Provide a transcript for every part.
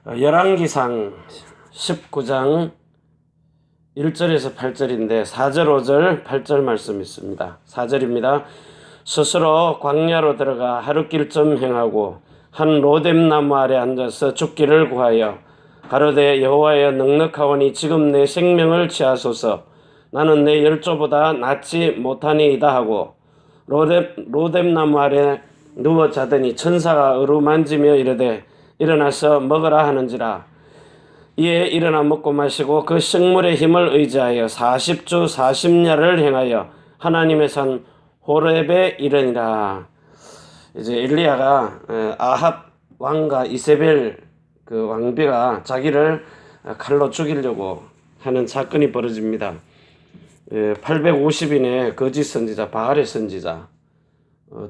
열왕기상 19장 1절에서 8절인데 4절, 5절, 8절 말씀 있습니다. 4절입니다. 스스로 광야로 들어가 하룻길 좀 행하고 한 로뎀나무 아래 앉아서 죽기를 구하여 가로되 여호와여 넉넉하오니 지금 내 생명을 취하소서. 나는 내 열조보다 낫지 못하니이다 하고 로뎀나무 아래 누워 자더니 천사가 어루만지며 이르되 일어나서 먹으라 하는지라. 이에 일어나 먹고 마시고 그 식물의 힘을 의지하여 40주 40야를 행하여 하나님의 산 호렙에 이르니라. 이제 엘리야가 아합 왕과 이세벨 그 왕비가 자기를 칼로 죽이려고 하는 사건이 벌어집니다. 850인의 거짓 선지자, 바알의 선지자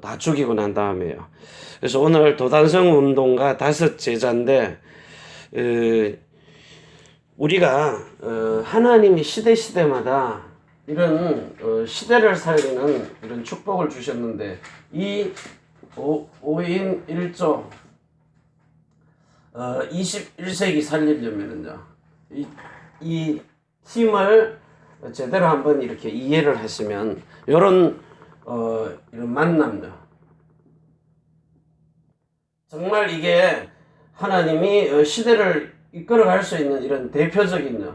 다 죽이고 난 다음에요. 그래서 오늘 도단성 운동가 5 제자인데 우리가 하나님이 시대마다 이런 시대를 살리는 이런 축복을 주셨는데 이 5인 1조 21세기 살리려면은요 이 힘을 제대로 한번 이렇게 이해를 하시면 이런 만남요 정말 이게 하나님이 시대를 이끌어갈 수 있는 이런 대표적인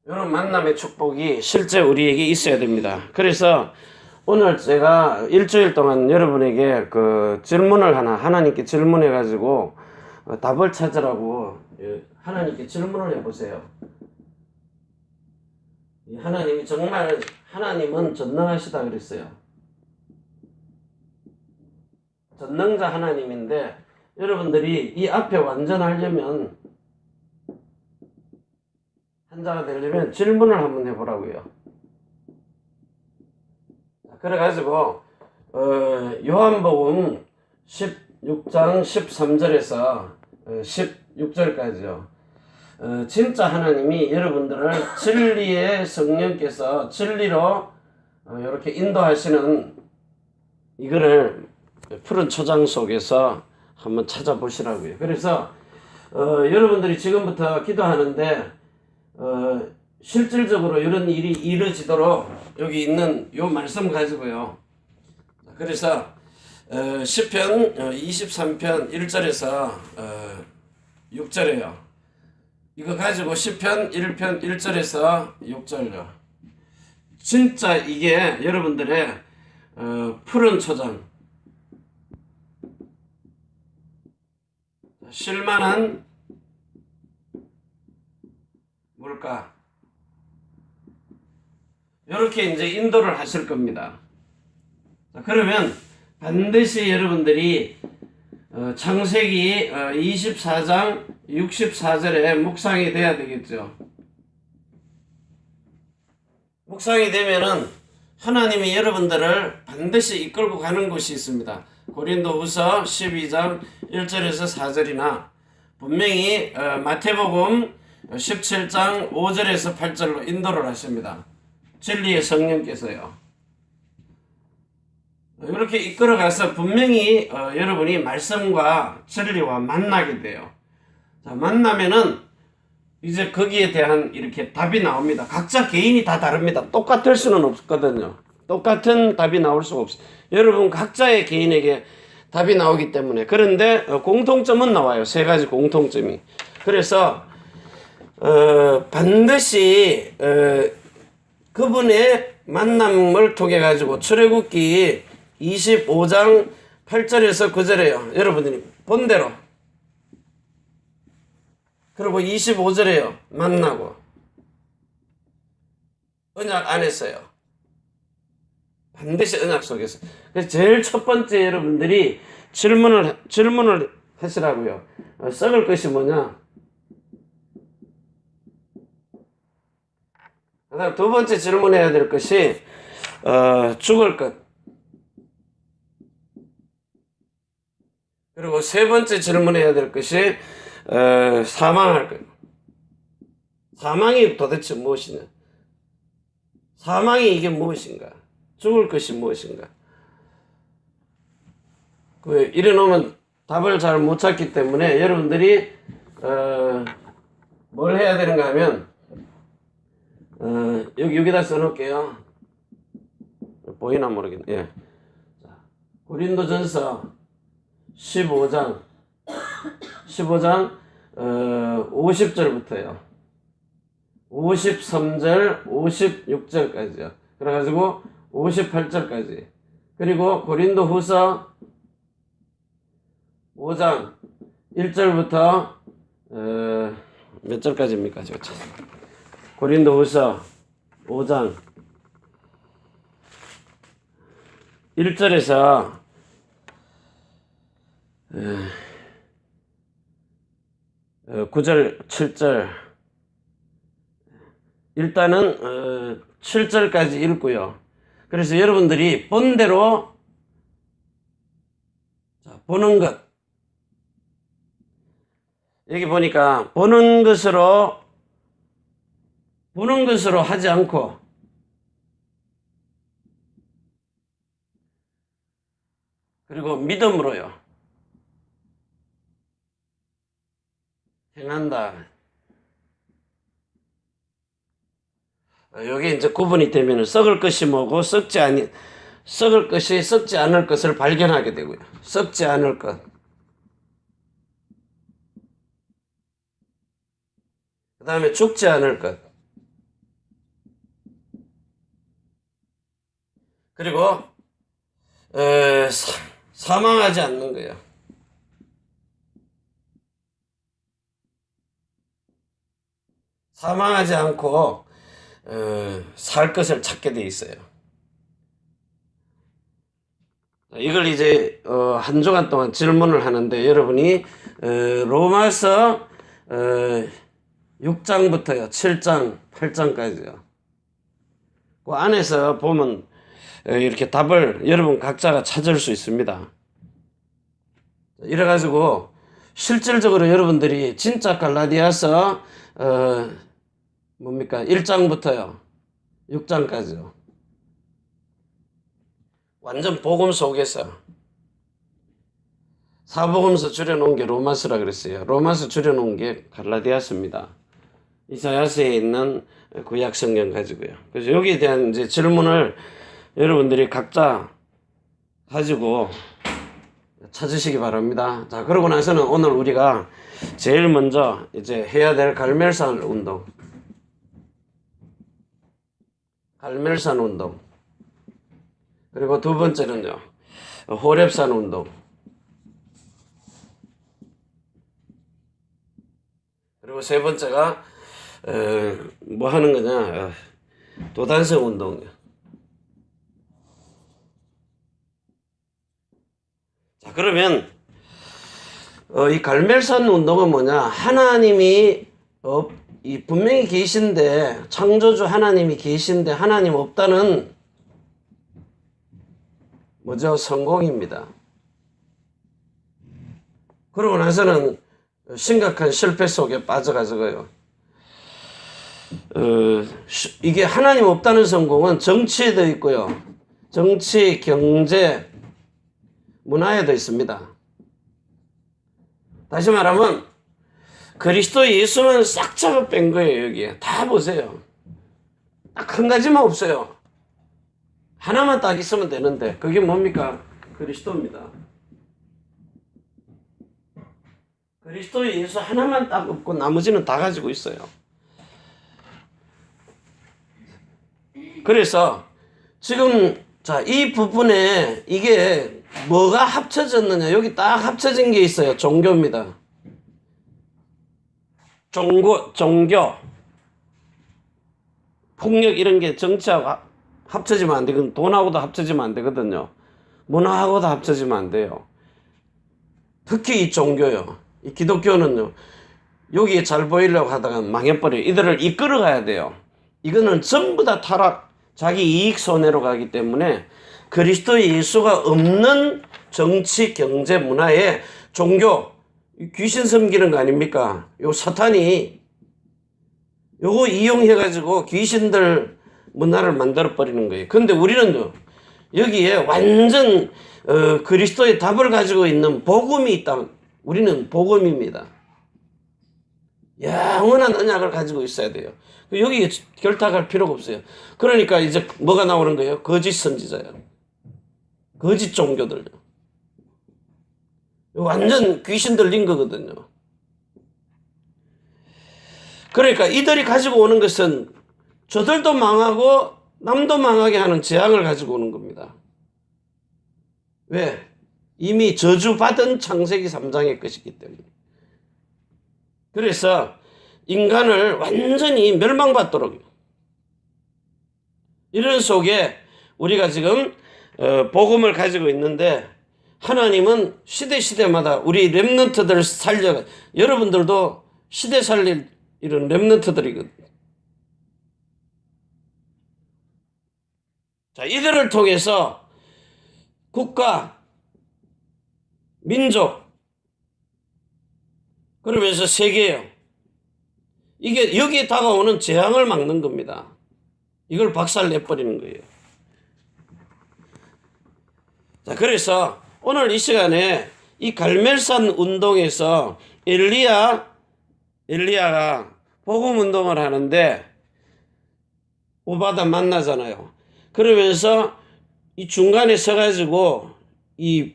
이런 만남의 축복이 실제 우리에게 있어야 됩니다. 그래서 오늘 제가 일주일 동안 여러분에게 그 질문을 하나님께 질문해 가지고 답을 찾으라고 하나님께 질문을 해보세요. 하나님이 정말 하나님은 전능하시다 그랬어요. 전능자 하나님인데 여러분들이 이 앞에 완전하려면 한자가 되려면 질문을 한번 해보라고요. 그래가지고 요한복음 16장 13절에서 16절까지요. 진짜 하나님이 여러분들을 진리의 성령께서 진리로 이렇게 인도하시는 이거를 푸른 초장 속에서 한번 찾아보시라고요. 그래서 여러분들이 지금부터 기도하는데 실질적으로 이런 일이 이루어지도록 여기 있는 요 말씀 가지고요. 그래서 시편 23편 1절에서 6절에요. 이거 가지고 시편 1편 1절에서 6절요. 진짜 이게 여러분들의 푸른 초장 실만한 물가 이렇게 이제 인도를 하실 겁니다. 자, 그러면 반드시 여러분들이 창세기 24장 64절에 묵상이 돼야 되겠죠. 묵상이 되면은 하나님이 여러분들을 반드시 이끌고 가는 곳이 있습니다. 고린도후서 12장 1절에서 4절이나 분명히 마태복음 17장 5절에서 8절로 인도를 하십니다. 진리의 성령께서요. 이렇게 이끌어가서 분명히 여러분이 말씀과 진리와 만나게 돼요. 자, 만나면은 이제 거기에 대한 이렇게 답이 나옵니다. 각자 개인이 다 다릅니다. 똑같을 수는 없거든요. 똑같은 답이 나올 수가 없어요. 여러분 각자의 개인에게 답이 나오기 때문에. 그런데 공통점은 나와요. 3가지 공통점이. 그래서 반드시 그분의 만남을 통해 가지고 출애굽기 25장 8절에서 9절에요. 여러분들이 본 대로. 그리고 25절에요. 만나고 언약 안에서요. 반드시 언약 속에서. 그래서 제일 첫 번째 여러분들이 질문을 하시라고요. 썩을 것이 뭐냐? 그다음 2번째 질문해야 될 것이 죽을 것. 그리고 3번째 질문해야 될 것이 사망할 것. 사망이 도대체 무엇이냐? 사망이 이게 무엇인가? 죽을 것이 무엇인가? 이래 놓으면 답을 잘 못 찾기 때문에 여러분들이 뭘 해야 되는가 하면 여기다 써놓을게요. 보이나 모르겠네. 예. 고린도전서 15장 50절부터요. 53절, 56절까지요. 그래가지고 58절까지. 그리고 고린도후서 5장 1절부터 몇 절까지입니까? 고린도후서 5장 1절에서 9절, 7절. 일단은 7절까지 읽고요. 그래서 여러분들이 본 대로 보는 것. 여기 보니까 보는 것으로 하지 않고 그리고 믿음으로요. 행한다. 여기 이제 구분이 되면 썩을 것이 뭐고 썩을 것이 썩지 않을 것을 발견하게 되고요. 썩지 않을 것. 그 다음에 죽지 않을 것. 그리고 사망하지 않는 거예요. 사망하지 않고 살 것을 찾게 돼 있어요. 이걸 이제 한 주간 동안 질문을 하는데 여러분이 로마서 6장부터요 7장 8장까지요. 그 안에서 보면 이렇게 답을 여러분 각자가 찾을 수 있습니다. 이래가지고 실질적으로 여러분들이 진짜 갈라디아서 뭡니까 1장부터요 6장까지요. 완전 복음 속에서 사복음서 줄여놓은 게 로마서라 그랬어요. 로마서 줄여놓은 게 갈라디아서입니다. 이사야서에 있는 구약 성경 가지고요. 그래서 여기에 대한 이제 질문을 여러분들이 각자 가지고 찾으시기 바랍니다. 자, 그러고 나서는 오늘 우리가 제일 먼저 이제 해야 될 갈멜산 운동. 갈멜산 운동. 그리고 두 번째는요, 호렙산 운동. 그리고 세 번째가, 뭐 하는 거냐, 도단성 운동. 자, 그러면, 이 갈멜산 운동은 뭐냐, 하나님이, 분명히 계신데, 창조주 하나님이 계신데, 하나님 없다는 뭐죠? 성공입니다. 그러고 나서는 심각한 실패 속에 빠져가지고요. 이게 하나님 없다는 성공은 정치에도 있고요. 정치, 경제, 문화에도 있습니다. 다시 말하면 그리스도 예수만 싹 잡아 뺀 거예요. 여기에 다 보세요. 딱 한 가지만 없어요. 하나만 딱 있으면 되는데 그게 뭡니까? 그리스도입니다. 그리스도 예수 하나만 딱 없고 나머지는 다 가지고 있어요. 그래서 지금 자, 이 부분에 이게 뭐가 합쳐졌느냐, 여기 딱 합쳐진 게 있어요. 종교입니다. 종교, 폭력 이런 게 정치하고 합쳐지면 안 되거든요. 돈하고도 합쳐지면 안 되거든요. 문화하고도 합쳐지면 안 돼요. 특히 이 종교요. 이 기독교는요. 여기에 잘 보이려고 하다가 망해버려요. 이들을 이끌어 가야 돼요. 이거는 전부 다 타락, 자기 이익 손해로 가기 때문에 그리스도 예수가 없는 정치, 경제, 문화에 종교, 귀신 섬기는 거 아닙니까? 요 사탄이 요거 이용해가지고 귀신들 문화를 만들어버리는 거예요. 근데 우리는요, 여기에 완전 그리스도의 답을 가지고 있는 복음이 있다. 우리는 복음입니다. 영원한 언약을 가지고 있어야 돼요. 여기 결탁할 필요가 없어요. 그러니까 이제 뭐가 나오는 거예요? 거짓 선지자예요. 거짓 종교들요. 완전 귀신 들린 거거든요. 그러니까 이들이 가지고 오는 것은 저들도 망하고 남도 망하게 하는 재앙을 가지고 오는 겁니다. 왜? 이미 저주받은 창세기 3장의 것이기 때문에. 그래서 인간을 완전히 멸망받도록 이런 속에 우리가 지금 복음을 가지고 있는데 하나님은 시대마다 우리 렘넌트들 살려 여러분들도 시대 살릴 이런 렘넌트들이거든요. 자, 이들을 통해서 국가, 민족, 그러면서 세계요. 이게 여기에 다가오는 재앙을 막는 겁니다. 이걸 박살내버리는 거예요. 자, 그래서 오늘 이 시간에 이 갈멜산 운동에서 엘리야가 복음 운동을 하는데 오바다 만나잖아요. 그러면서 이 중간에 서가지고 이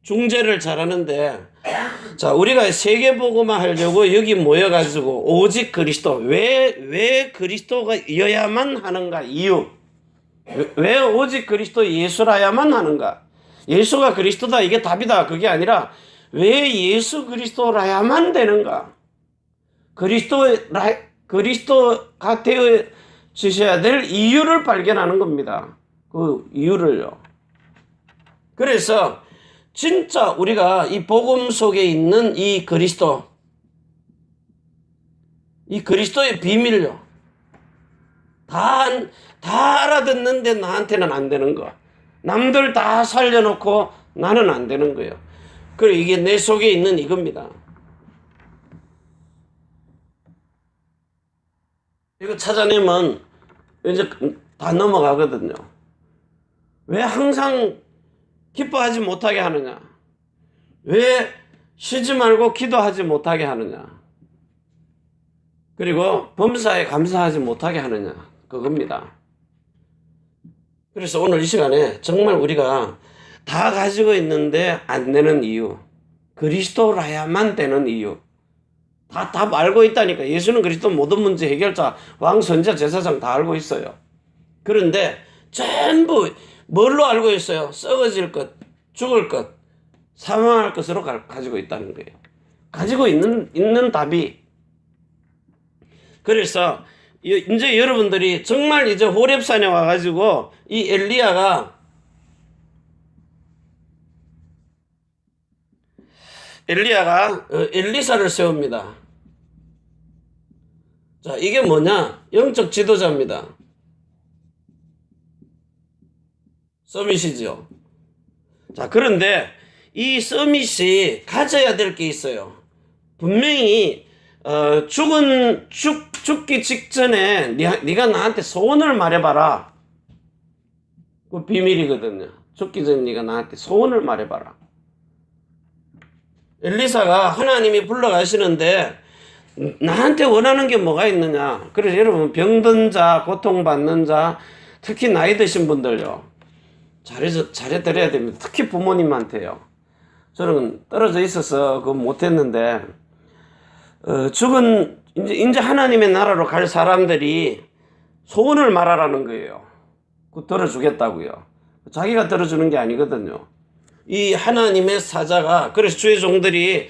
중재를 잘하는데, 자, 우리가 세계복음화 하려고 여기 모여가지고 오직 그리스도, 왜 그리스도가여야만 하는가 이유, 왜 오직 그리스도 예수라야만 하는가, 예수가 그리스도다 이게 답이다 그게 아니라 왜 예수 그리스도라야만 되는가, 그리스도가 되어지셔야 될 이유를 발견하는 겁니다. 그 이유를요. 그래서 진짜 우리가 이 복음 속에 있는 이 그리스도의 비밀요. 다 알아듣는데 나한테는 안 되는 거. 남들 다 살려놓고 나는 안 되는 거예요. 그리고 이게 내 속에 있는 이겁니다. 이거 찾아내면 이제 다 넘어가거든요. 왜 항상 기뻐하지 못하게 하느냐? 왜 쉬지 말고 기도하지 못하게 하느냐? 그리고 범사에 감사하지 못하게 하느냐? 그겁니다. 그래서 오늘 이 시간에 정말 우리가 다 가지고 있는데 안 되는 이유, 그리스도라야만 되는 이유, 다 답 알고 있다니까. 예수는 그리스도 모든 문제 해결자, 왕, 선지자, 제사장 다 알고 있어요. 그런데 전부 뭘로 알고 있어요? 썩어질 것, 죽을 것, 사망할 것으로 가지고 있다는 거예요. 가지고 있는 답이. 그래서 이제 여러분들이 정말 이제 호렙산에 와가지고 이 엘리야가 엘리사를 세웁니다. 자, 이게 뭐냐? 영적 지도자입니다. 서밋이죠. 자, 그런데 이 서밋이 가져야 될 게 있어요. 분명히 죽기 직전에 네가 나한테 소원을 말해봐라. 그 비밀이거든요. 죽기 전에 네가 나한테 소원을 말해봐라. 엘리사가 하나님이 불러가시는데 나한테 원하는 게 뭐가 있느냐. 그래서 여러분 병든 자, 고통받는 자, 특히 나이 드신 분들요, 잘해드려야 됩니다. 특히 부모님한테요. 저는 떨어져 있어서 그거 못했는데 죽은 이제 하나님의 나라로 갈 사람들이 소원을 말하라는 거예요. 그 들어주겠다고요. 자기가 들어주는 게 아니거든요. 이 하나님의 사자가, 그래서 주의 종들이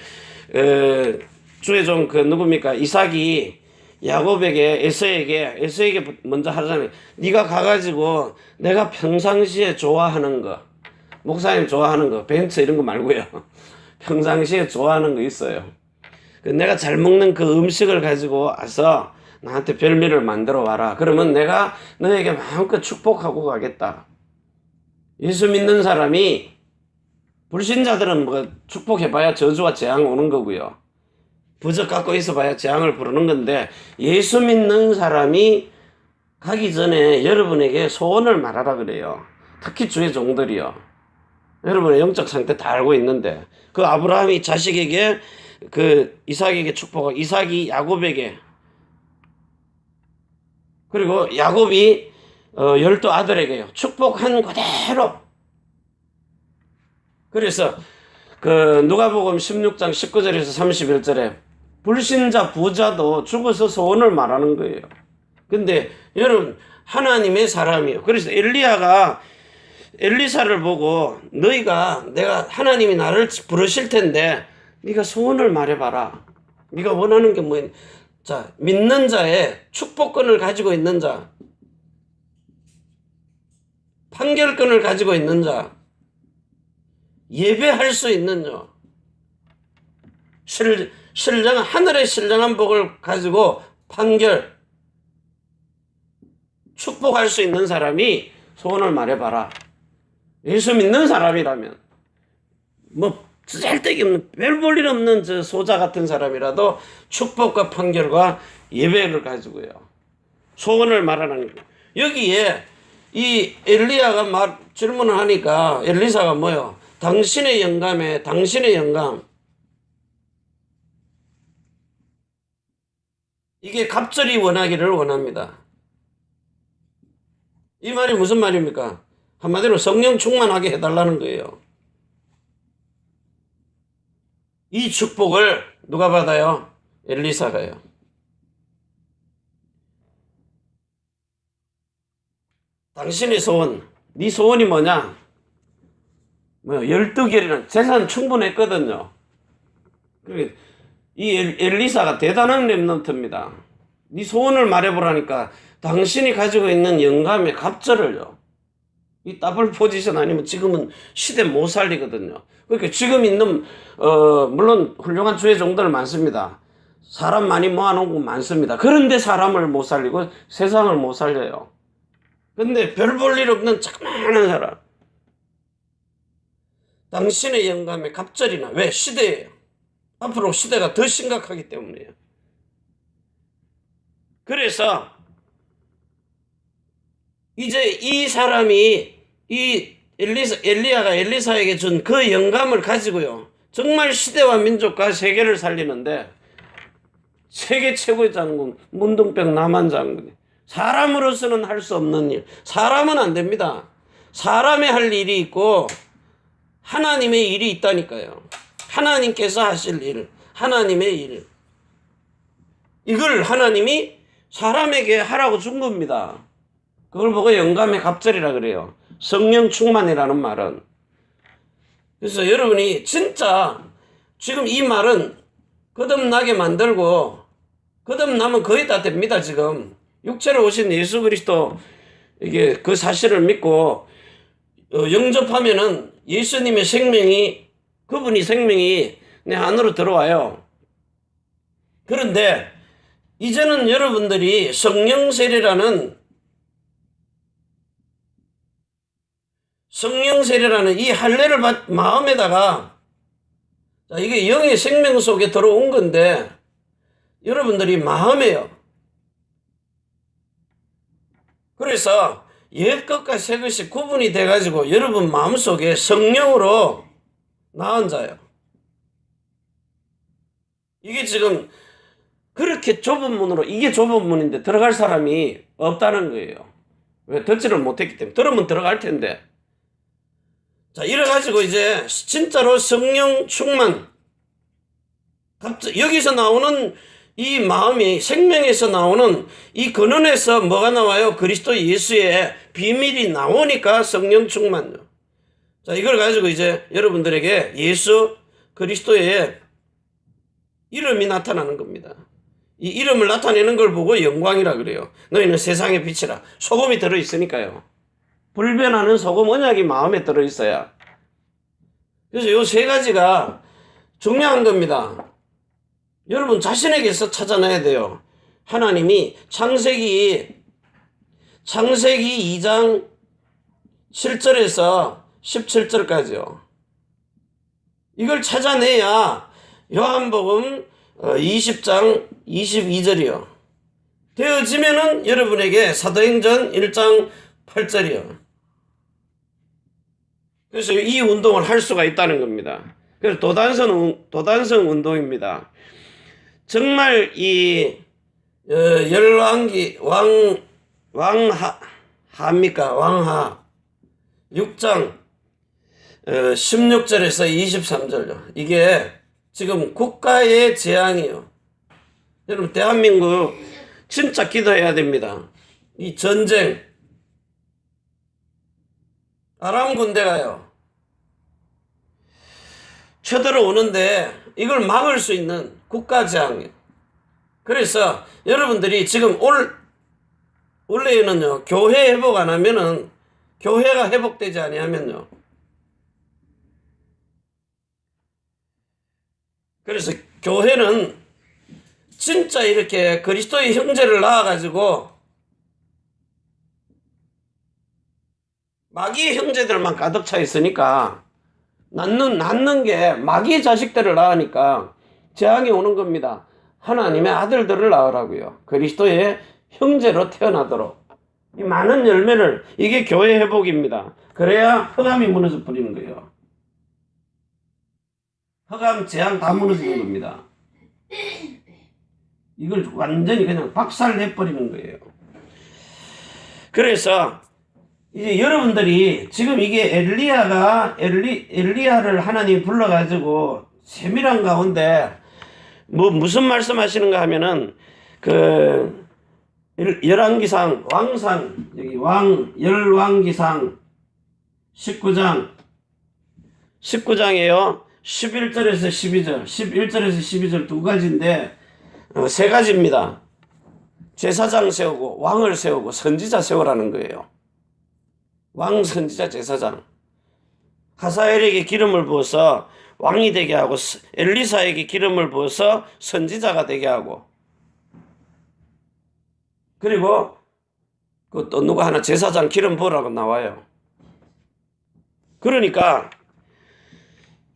주의 종 누굽니까? 이삭이 야곱에게 에서에게 먼저 하잖아요. 네가 가가지고 내가 평상시에 좋아하는 거, 목사님 좋아하는 거, 벤츠 이런 거 말고요. 평상시에 좋아하는 거 있어요. 내가 잘 먹는 그 음식을 가지고 와서 나한테 별미를 만들어 와라. 그러면 내가 너에게 마음껏 축복하고 가겠다. 예수 믿는 사람이, 불신자들은 뭐 축복해봐야 저주와 재앙 오는 거고요. 부적 갖고 있어봐야 재앙을 부르는 건데, 예수 믿는 사람이 가기 전에 여러분에게 소원을 말하라 그래요. 특히 주의 종들이요. 여러분의 영적 상태 다 알고 있는데 그 아브라함이 자식에게 그 이삭에게 축복하고 이삭이 야곱에게 그리고 야곱이 12아들에게요. 축복한 그대로. 그래서 그 누가복음 16장 19절에서 31절에 불신자 부자도 죽어서 소원을 말하는 거예요. 근데 여러분 하나님의 사람이에요. 그래서 엘리야가 엘리사를 보고 내가 하나님이 나를 부르실 텐데 네가 소원을 말해봐라. 네가 원하는 게 뭐냐. 자, 믿는 자의 축복권을 가지고 있는 자, 판결권을 가지고 있는 자, 예배할 수 있는 자, 하늘의 신령한 복을 가지고 축복할 수 있는 사람이 소원을 말해봐라. 예수 믿는 사람이라면 쓸데기 없는 별 볼 일 없는 저 소자 같은 사람이라도 축복과 판결과 예배를 가지고요 소원을 말하는 거예요. 여기에 이 엘리야가 질문을 하니까 엘리사가 뭐요? 당신의 영감에 당신의 영감 이게 갑절이 원하기를 원합니다. 이 말이 무슨 말입니까? 한마디로 성령 충만하게 해달라는 거예요. 이 축복을 누가 받아요? 엘리사가요. 당신의 소원, 네 소원이 뭐냐? 12개월이나 재산 충분했거든요. 이 엘리사가 대단한 렘넌트입니다. 네 소원을 말해보라니까 당신이 가지고 있는 영감의 갑절을요. 이 더블 포지션 아니면 지금은 시대 못 살리거든요. 그러니까 지금 있는 물론 훌륭한 주의 종들 많습니다. 사람 많이 모아놓은 거 많습니다. 그런데 사람을 못 살리고 세상을 못 살려요. 근데 별 볼 일 없는 자그마한 사람. 당신의 영감의 갑절이나 왜? 시대예요. 앞으로 시대가 더 심각하기 때문이에요. 그래서 이제 이 사람이 엘리야가 엘리사에게 준 그 영감을 가지고요. 정말 시대와 민족과 세계를 살리는데 세계 최고의 장군 문둥병 남한 장군이 사람으로서는 할 수 없는 일. 사람은 안 됩니다. 사람이 할 일이 있고 하나님의 일이 있다니까요. 하나님께서 하실 일, 하나님의 일. 이걸 하나님이 사람에게 하라고 준 겁니다. 그걸 보고 영감의 갑절이라 그래요. 성령 충만이라는 말은. 그래서 여러분이 진짜 지금 이 말은 거듭나게 만들고 거듭나면 거의 다 됩니다. 지금 육체로 오신 예수 그리스도 이게 그 사실을 믿고 영접하면은 예수님의 그분이 생명이 내 안으로 들어와요. 그런데 이제는 여러분들이 성령 세례라는 이 할례를 마음에다가 이게 영의 생명 속에 들어온 건데 여러분들이 마음에요. 그래서 옛것과 새것이 구분이 돼가지고 여러분 마음속에 성령으로 나은 자예요. 이게 지금 그렇게 좁은 문으로 이게 좁은 문인데 들어갈 사람이 없다는 거예요. 왜? 듣지를 못했기 때문에. 들으면 들어갈 텐데. 자, 이래가지고 이제 진짜로 성령 충만. 여기서 나오는 이 마음이 생명에서 나오는 이 근원에서 뭐가 나와요? 그리스도 예수의 비밀이 나오니까 성령 충만요. 자, 이걸 가지고 이제 여러분들에게 예수 그리스도의 이름이 나타나는 겁니다. 이 이름을 나타내는 걸 보고 영광이라 그래요. 너희는 세상의 빛이라. 소금이 들어있으니까요. 불변하는 소금 언약이 마음에 들어있어야. 그래서 이 세 가지가 중요한 겁니다. 여러분 자신에게서 찾아내야 돼요. 하나님이 창세기 2장 7절에서 17절까지요. 이걸 찾아내야 요한복음 20장 22절이요. 되어지면은 여러분에게 사도행전 1장 8절이요. 그래서 이 운동을 할 수가 있다는 겁니다. 그래서 도단성 운동입니다. 정말 이 열왕기 왕하입니까? 왕하 6장 16절에서 23절요. 이게 지금 국가의 재앙이요. 여러분 대한민국 진짜 기도해야 됩니다. 이 전쟁 아람 군대가요 쳐들어오는데 이걸 막을 수 있는 국가 재앙이에요. 그래서 여러분들이 지금 원래는요 교회 회복 안 하면은 교회가 회복되지 아니하면요. 그래서 교회는 진짜 이렇게 그리스도의 형제를 낳아가지고 마귀의 형제들만 가득 차 있으니까 낳는 게 마귀의 자식들을 낳으니까 재앙이 오는 겁니다. 하나님의 아들들을 낳으라고요. 그리스도의 형제로 태어나도록. 이 많은 열매를, 이게 교회 회복입니다. 그래야 흑암이 무너져 버리는 거예요. 흑암 재앙 다 무너지는 겁니다. 이걸 완전히 그냥 박살내버리는 거예요. 그래서 이제 여러분들이 지금 이게 엘리야를 하나님이 불러가지고 세밀한 가운데 무슨 말씀하시는가 하면은 그 열왕기상 왕상 여기 열왕기상 19장이에요. 11절에서 12절 두 가지인데 세 가지입니다. 제사장 세우고 왕을 세우고 선지자 세우라는 거예요. 왕, 선지자, 제사장. 하사엘에게 기름을 부어서 왕이 되게 하고 엘리사에게 기름을 부어서 선지자가 되게 하고 그리고 또 누가 하나 제사장 기름 부으라고 나와요. 그러니까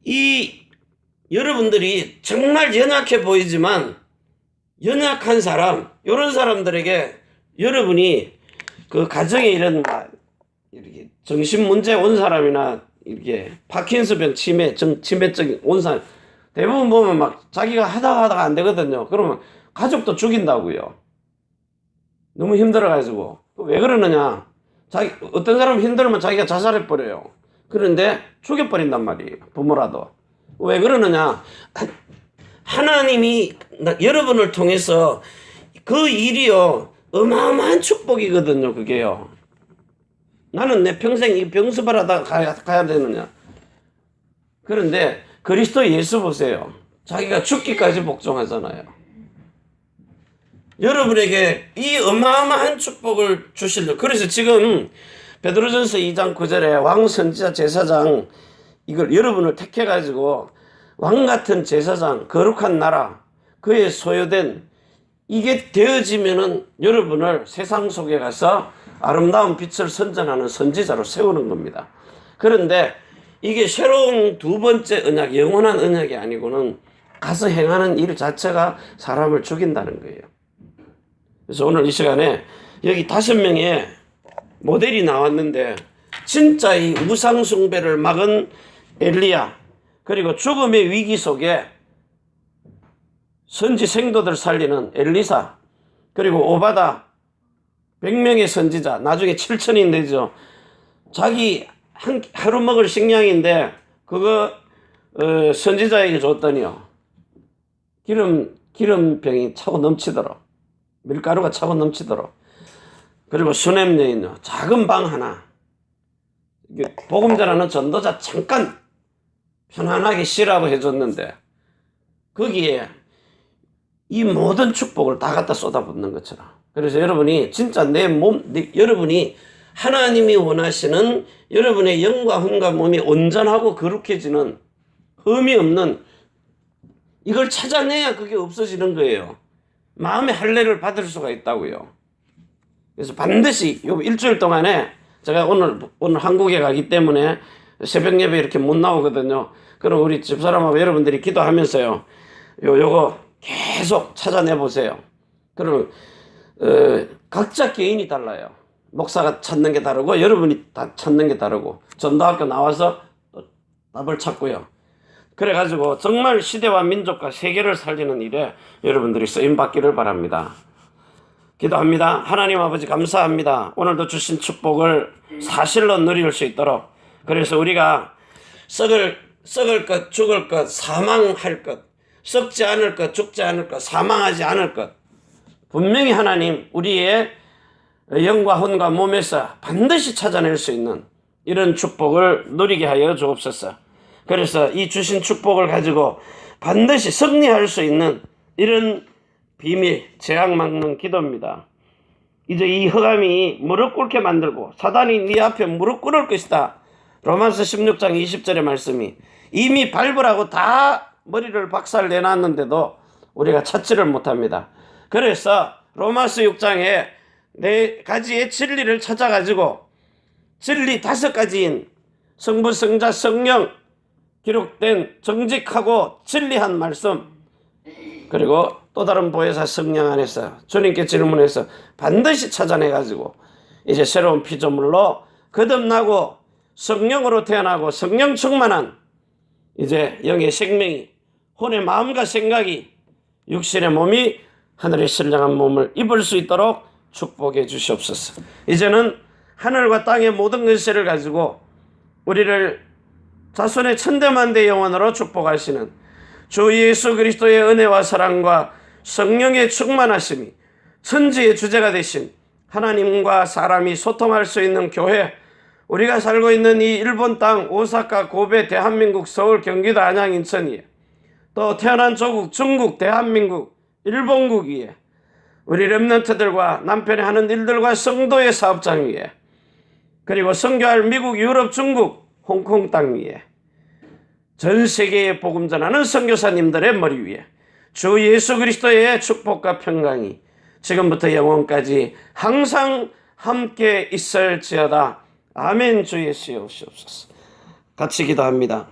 이 여러분들이 정말 연약해 보이지만 연약한 사람, 이런 사람들에게 여러분이 그 가정에 이런 이렇게 정신 문제 온 사람이나 이렇게 파킨스병 치매적인 온 사람 대부분 보면 막 자기가 하다가 안 되거든요. 그러면 가족도 죽인다고요. 너무 힘들어가지고. 왜 그러느냐? 어떤 사람은 힘들면 자기가 자살해 버려요. 그런데 죽여버린단 말이에요. 부모라도. 왜 그러느냐? 하나님이 여러분을 통해서 그 일이요 어마어마한 축복이거든요. 그게요. 나는 내 평생 이 병습을 하다가 가야 되느냐? 그런데 그리스도 예수 보세요. 자기가 죽기까지 복종하잖아요. 여러분에게 이 어마어마한 축복을 주시려고. 그래서 지금 베드로전서 2장 9절에 왕, 선지자, 제사장 이걸 여러분을 택해가지고 왕 같은 제사장, 거룩한 나라, 그에 소유된 이게 되어지면은 여러분을 세상 속에 가서 아름다운 빛을 선전하는 선지자로 세우는 겁니다. 그런데 이게 새로운 두 번째 언약, 영원한 언약이 아니고는 가서 행하는 일 자체가 사람을 죽인다는 거예요. 그래서 오늘 이 시간에 여기 5명의 모델이 나왔는데 진짜 이 우상숭배를 막은 엘리야, 그리고 죽음의 위기 속에 선지 생도들 살리는 엘리사, 그리고 오바다 100명의 선지자, 나중에 7천이 되죠. 자기 하루 먹을 식량인데 그거 선지자에게 줬더니요 기름병이 차고 넘치도록, 밀가루가 차고 넘치도록. 그리고 수넴 여인요 작은 방 하나, 복음 전하는 전도자 잠깐 편안하게 쉬라고 해줬는데 거기에 이 모든 축복을 다 갖다 쏟아붓는 것처럼. 그래서 여러분이 진짜 여러분이 하나님이 원하시는 여러분의 영과 혼과 몸이 온전하고 거룩해지는 흠이 없는 이걸 찾아내야 그게 없어지는 거예요. 마음의 할례를 받을 수가 있다고요. 그래서 반드시 요 일주일 동안에 제가 오늘 한국에 가기 때문에 새벽 예배 이렇게 못 나오거든요. 그럼 우리 집사람하고 여러분들이 기도하면서요. 요거 계속 찾아내 보세요. 그럼 각자 개인이 달라요. 목사가 찾는 게 다르고 여러분이 다 찾는 게 다르고 전도학교 나와서 또 답을 찾고요. 그래가지고 정말 시대와 민족과 세계를 살리는 일에 여러분들이 쓰임받기를 바랍니다. 기도합니다. 하나님 아버지 감사합니다. 오늘도 주신 축복을 사실로 누릴 수 있도록, 그래서 우리가 썩을 것, 죽을 것, 사망할 것, 썩지 않을 것, 죽지 않을 것, 사망하지 않을 것, 분명히 하나님 우리의 영과 혼과 몸에서 반드시 찾아낼 수 있는 이런 축복을 누리게 하여 주옵소서. 그래서 이 주신 축복을 가지고 반드시 승리할 수 있는 이런 비밀, 재앙 막는 기도입니다. 이제 이 흑암이 무릎 꿇게 만들고 사단이 네 앞에 무릎 꿇을 것이다. 로마서 16장 20절의 말씀이 이미 밟으라고 다 머리를 박살 내놨는데도 우리가 찾지를 못합니다. 그래서 로마서 6장에 4가지의 진리를 찾아가지고 진리 5가지인 성부, 성자, 성령 기록된 정직하고 진리한 말씀, 그리고 또 다른 보혜사 성령 안에서 주님께 질문해서 반드시 찾아내가지고 이제 새로운 피조물로 거듭나고 성령으로 태어나고 성령 충만한 이제 영의 생명이, 혼의 마음과 생각이, 육신의 몸이 하늘의 신령한 몸을 입을 수 있도록 축복해 주시옵소서. 이제는 하늘과 땅의 모든 것을 가지고 우리를 자손의 천대만대 영원으로 축복하시는 주 예수 그리스도의 은혜와 사랑과 성령의 충만하심이 천지의 주제가 되신 하나님과 사람이 소통할 수 있는 교회, 우리가 살고 있는 이 일본 땅 오사카, 고베, 대한민국, 서울, 경기도, 안양, 인천이에, 또 태어난 조국 중국, 대한민국, 일본국 위에, 우리 렘넌트들과 남편이 하는 일들과 성도의 사업장 위에, 그리고 선교할 미국, 유럽, 중국, 홍콩 땅 위에, 전 세계에 복음 전하는 선교사님들의 머리 위에 주 예수 그리스도의 축복과 평강이 지금부터 영원까지 항상 함께 있을지어다. 아멘. 주 예수여 오시옵소서. 같이 기도합니다.